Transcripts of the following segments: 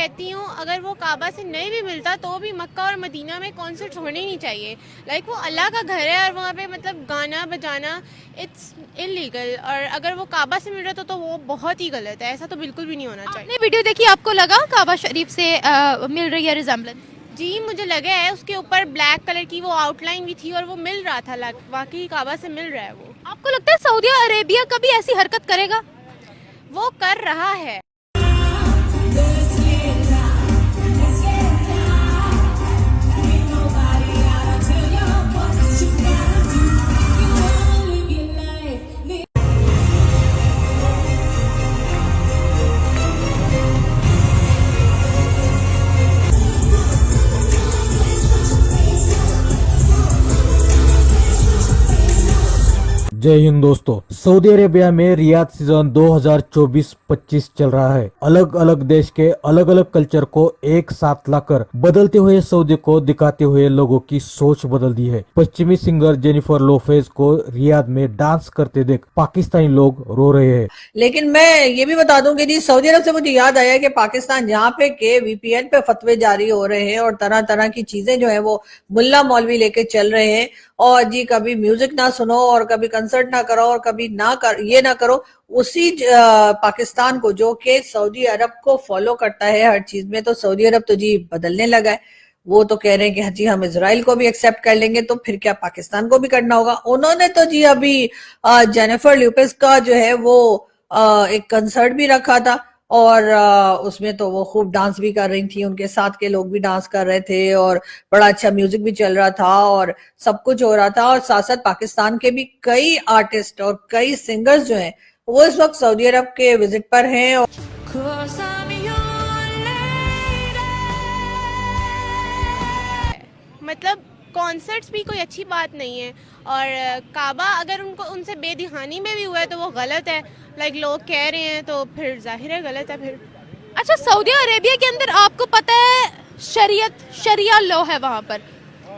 कहती हूँ अगर वो काबा से नहीं भी मिलता तो भी मक्का और मदीना में कॉन्सर्ट होने ही नहीं चाहिए। लाइक वो अल्लाह का घर है और वहाँ पे मतलब गाना बजाना इट्स इलीगल, और अगर वो काबा से मिल रहा तो वो बहुत ही गलत है। ऐसा तो बिल्कुल भी नहीं होना चाहिए। आपने वीडियो देखी, आपको लगा काबा शरीफ से मिल रही है रिजेम्बलेंस? जी मुझे लगा है, उसके ऊपर ब्लैक कलर की वो आउटलाइन भी थी और वो मिल रहा था, वाकई काबा से मिल रहा है वो। आपको लगता है सऊदी अरेबिया कभी ऐसी हरकत करेगा? वो कर रहा है। जय हिंद दोस्तों। सऊदी अरेबिया में रियाद सीजन 2024-25 चल रहा है। अलग अलग देश के अलग अलग कल्चर को एक साथ लाकर बदलते हुए सऊदी को दिखाते हुए लोगों की सोच बदल दी है। पश्चिमी सिंगर जेनिफर लोपेज को रियाद में डांस करते देख पाकिस्तानी लोग रो रहे हैं। लेकिन मैं ये भी बता दूं कि जी सऊदी अरब से मुझे याद आया कि पाकिस्तान जहाँ पे के वीपीएन पे फतवे जारी हो रहे हैं और तरह तरह की चीजें जो है वो मुल्ला मौलवी लेके चल रहे हैं, और जी कभी म्यूजिक ना सुनो और कभी कंसर्ट ना करो और कभी ये ना करो, उसी पाकिस्तान को जो कि सऊदी अरब को फॉलो करता है हर चीज में, तो सऊदी अरब तो जी बदलने लगा है। वो तो कह रहे हैं कि हाँ जी हम इजराइल को भी एक्सेप्ट कर लेंगे, तो फिर क्या पाकिस्तान को भी करना होगा। उन्होंने तो जी अभी जेनिफर लुपेज का जो है वो एक कंसर्ट भी रखा था, और उसमें तो वो खूब डांस भी कर रही थी, उनके साथ के लोग भी डांस कर रहे थे और बड़ा अच्छा म्यूजिक भी चल रहा था और सब कुछ हो रहा था। और साथ साथ पाकिस्तान के भी कई आर्टिस्ट और कई सिंगर्स जो हैं वो इस वक्त सऊदी अरब के विजिट पर हैं। और मतलब कॉन्सर्ट्स भी कोई अच्छी बात नहीं है, और काबा अगर उनको उनसे बेदिहानी में भी हुआ है तो वो गलत है। लाइक लोग कह रहे हैं तो फिर जाहिर है गलत है फिर। अच्छा, सऊदी अरेबिया के अंदर आपको पता है शरिया लॉ है, वहां पर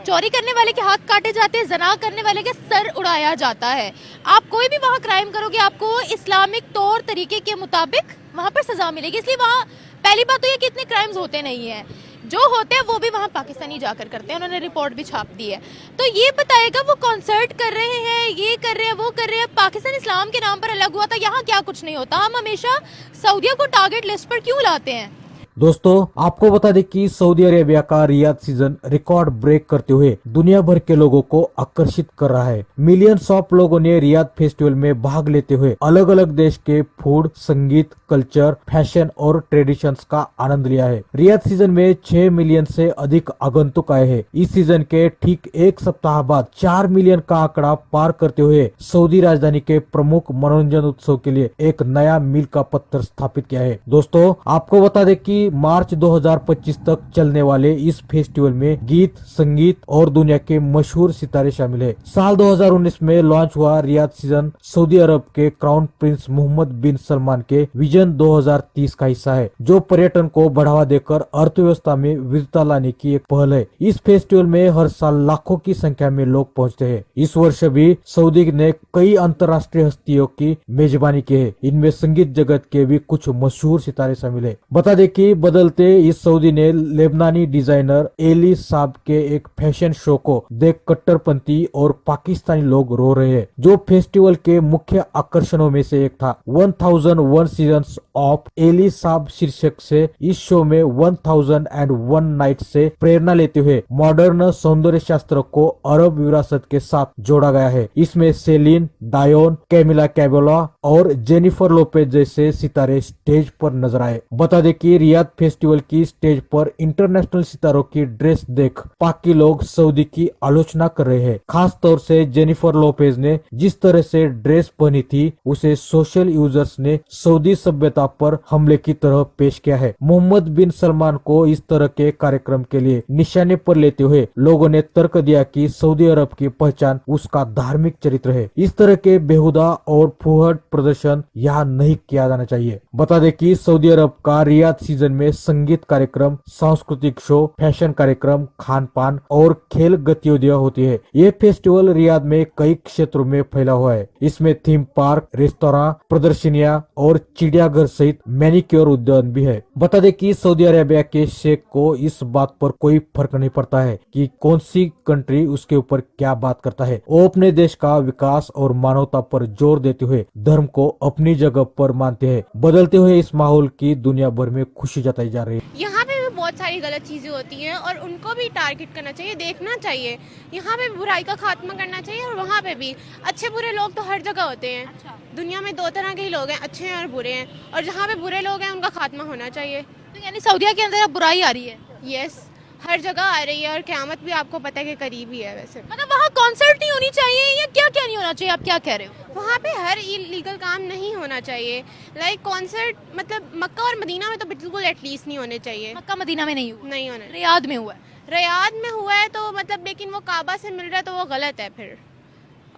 चोरी करने वाले के हाथ काटे जाते हैं, जना करने वाले के सर उड़ाया जाता है। आप कोई भी वहाँ क्राइम करोगे आपको इस्लामिक तौर तरीके के मुताबिक वहाँ पर सजा मिलेगी। इसलिए वहाँ पहली बात तो ये कि इतने क्राइम्स होते नहीं है, जो होते हैं वो भी वहाँ पाकिस्तानी जाकर करते हैं। उन्होंने रिपोर्ट भी छाप दी है। तो ये बताएगा वो कॉन्सर्ट कर रहे हैं, ये कर रहे हैं, वो कर रहे हैं, पाकिस्तान इस्लाम के नाम पर अलग हुआ था, यहाँ क्या कुछ नहीं होता। हम हमेशा सऊदिया को टारगेट लिस्ट पर क्यों लाते हैं? दोस्तों आपको बता दें कि सऊदी अरेबिया का रियाद सीजन रिकॉर्ड ब्रेक करते हुए दुनिया भर के लोगों को आकर्षित कर रहा है। मिलियंस ऑफ लोगों ने रियाद फेस्टिवल में भाग लेते हुए अलग अलग देश के फूड, संगीत, कल्चर, फैशन और ट्रेडिशंस का आनंद लिया है। रियाद सीजन में 6 मिलियन से अधिक आगंतुक आए हैं। इस सीजन के ठीक एक सप्ताह बाद 4 मिलियन का आंकड़ा पार करते हुए सऊदी राजधानी के प्रमुख मनोरंजन उत्सव के लिए एक नया मील का पत्थर स्थापित किया है। दोस्तों आपको बता दें कि मार्च 2025 तक चलने वाले इस फेस्टिवल में गीत, संगीत और दुनिया के मशहूर सितारे शामिल है। साल 2019 में लॉन्च हुआ रियाद सीजन सऊदी अरब के क्राउन प्रिंस मोहम्मद बिन सलमान के विजन 2030 का हिस्सा है, जो पर्यटन को बढ़ावा देकर अर्थव्यवस्था में विविधता लाने की एक पहल है। इस फेस्टिवल में हर साल लाखों की संख्या में लोग पहुंचते हैं। इस वर्ष भी सऊदी ने कई अंतर्राष्ट्रीय हस्तियों की मेजबानी की है। इनमें संगीत जगत के भी कुछ मशहूर सितारे शामिल है। बता दें कि बदलते इस सऊदी ने लेबनानी डिजाइनर एली साब के एक फैशन शो को देख कट्टरपंथी और पाकिस्तानी लोग रो रहे हैं, जो फेस्टिवल के मुख्य आकर्षणों में से एक था। 1001 सीजन्स ऑफ एली साब शीर्षक से इस शो में 1001 नाइट से प्रेरणा लेते हुए मॉडर्न सौंदर्य शास्त्र को अरब विरासत के साथ जोड़ा गया है। इसमें सेलिन डायोन, कैमिला कैबेला और जेनिफर लोपेज जैसे सितारे स्टेज पर नजर आए। बता दें कि रियाद फेस्टिवल की स्टेज पर इंटरनेशनल सितारों की ड्रेस देख पाकि लोग सऊदी की आलोचना कर रहे हैं। खास तौर से जेनिफर लोपेज ने जिस तरह से ड्रेस पहनी थी उसे सोशल यूजर्स ने सऊदी सभ्यता पर हमले की तरह पेश किया है। मोहम्मद बिन सलमान को इस तरह के कार्यक्रम के लिए निशाने पर लेते हुए लोगों ने तर्क दिया कि सऊदी अरब की पहचान उसका धार्मिक चरित्र है। इस तरह के बेहुदा और फुहड़ प्रदर्शन यहाँ नहीं किया जाना चाहिए। बता दें कि सऊदी अरब का रियाद सीजन में संगीत कार्यक्रम, सांस्कृतिक शो, फैशन कार्यक्रम, खान पान और खेल गतिविधियां होती है। ये फेस्टिवल रियाद में कई क्षेत्रों में फैला हुआ है। इसमें थीम पार्क, रेस्तोरां, प्रदर्शनियां और चिड़ियाघर सहित मैनिक्योर उद्यान भी है। बता दें कि सऊदी अरेबिया के शेख को इस बात पर कोई फर्क नहीं पड़ता है कि कौन सी कंट्री उसके ऊपर क्या बात करता है। वो अपने देश का विकास और मानवता पर जोर देते हुए धर्म को अपनी जगह पर मानते हैं। बदलते हुए इस माहौल की दुनिया भर में खुशी जताई जा रही है। यहाँ पे भी बहुत सारी गलत चीज़ें होती हैं और उनको भी टारगेट करना चाहिए, देखना चाहिए। यहाँ पे बुराई का खात्मा करना चाहिए और वहाँ पे भी अच्छे बुरे लोग तो हर जगह होते हैं। दुनिया में दो तरह के ही लोग हैं, अच्छे हैं और बुरे हैं, और जहाँ पे बुरे लोग हैं उनका खात्मा होना चाहिए। तो यानी सऊदीया के अंदर अब बुराई आ रही है। यस, हर जगह आ रही है और क़यामत भी आपको पता है कि करीब ही है। वैसे मतलब वहाँ कॉन्सर्ट नहीं होनी चाहिए या क्या क्या नहीं होना चाहिए, आप क्या कह रहे हो? वहाँ पे हर इलीगल काम नहीं होना चाहिए। लाइक कॉन्सर्ट, मतलब मक्का और मदीना में तो बिल्कुल एटलीस्ट नहीं होने चाहिए। मक्का मदीना में नहीं हुआ, नहीं होने, रियाद में हुआ है। रियाद में हुआ है तो मतलब, लेकिन वो काबा से मिल रहा है तो वो गलत है फिर।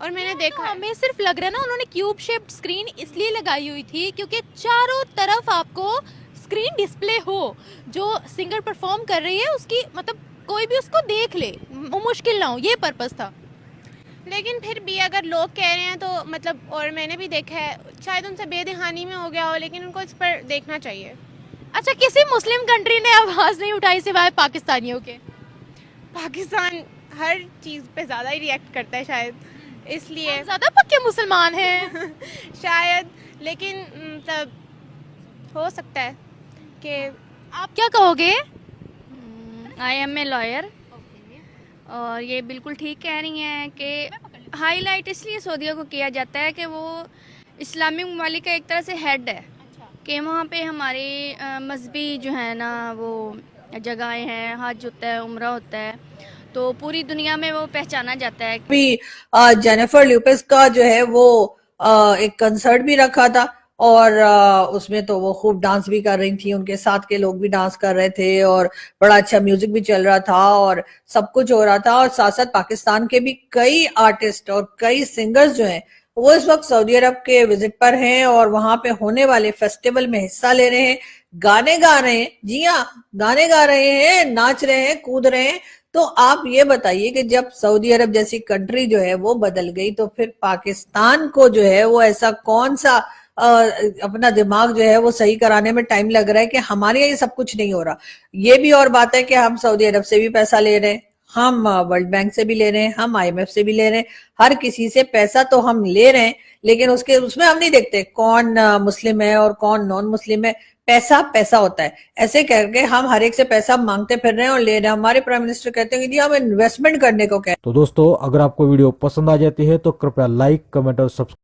और मैंने देखा है। हमें सिर्फ लग रहा है ना, उन्होंने क्यूब शेप्ड स्क्रीन इसलिए लगाई हुई थी क्योंकि चारों तरफ आपको स्क्रीन डिस्प्ले हो, जो सिंगर परफॉर्म कर रही है उसकी, मतलब कोई भी उसको देख ले, वो मुश्किल ना हो, ये पर्पस था। लेकिन फिर भी अगर लोग कह रहे हैं तो मतलब, और मैंने भी देखा है, शायद उनसे बेदहानी में हो गया हो, लेकिन उनको इस पर देखना चाहिए। अच्छा, किसी मुस्लिम कंट्री ने आवाज नहीं उठाई सिवाय पाकिस्तानियों के? पाकिस्तान हर चीज़ पे ज़्यादा ही रिएक्ट करता है शायद, इसलिए हम ज्यादा पक्के मुसलमान हैं। शायद। लेकिन मतलब हो सकता है कि आप क्या कहोगे? आई एम ए लॉयर, और ये बिल्कुल ठीक कह रही हैं कि हाईलाइट इसलिए सऊदीया को किया जाता है कि वो इस्लामी ममालिक का एक तरह से हेड है, कि वहाँ पे हमारे मजहबी जो है ना वो जगहें हैं, हज होता है, उम्रा होता है, तो पूरी दुनिया में वो पहचाना जाता है। भी जेनिफर लुपेस का जो है वो एक कंसर्ट भी रखा था और उसमें तो वो खूब डांस भी कर रही थी, उनके साथ के लोग भी डांस कर रहे थे और बड़ा अच्छा म्यूजिक भी चल रहा था और सब कुछ हो रहा था। और साथ साथ पाकिस्तान के भी कई आर्टिस्ट और कई सिंगर्स जो हैं वो इस वक्त सऊदी अरब के विजिट पर हैं और वहां पे होने वाले फेस्टिवल में हिस्सा ले रहे हैं, गाने गा रहे हैं। जी हाँ, गाने गा रहे हैं, नाच रहे हैं, कूद रहे हैं। तो आप ये बताइए कि जब सऊदी अरब जैसी कंट्री जो है वो बदल गई तो फिर पाकिस्तान को जो है वो ऐसा कौन सा अपना दिमाग जो है वो सही कराने में टाइम लग रहा है कि हमारे यहाँ ये सब कुछ नहीं हो रहा। ये भी और बात है कि हम सऊदी अरब से भी पैसा ले रहे हैं, हम वर्ल्ड बैंक से भी ले रहे हैं, हम IMF से भी ले रहे हैं, हर किसी से पैसा तो हम ले रहे हैं, लेकिन उसमें हम नहीं देखते कौन मुस्लिम है और कौन नॉन मुस्लिम है। पैसा पैसा होता है, ऐसे करके हम हर एक से पैसा मांगते फिर रहे हैं और ले रहे हैं। हमारे प्राइम मिनिस्टर कहते हैं कि जी हम इन्वेस्टमेंट करने को कहते हैं। तो दोस्तों, अगर आपको वीडियो पसंद आ जाती है तो कृपया लाइक, कमेंट और सब्सक्राइब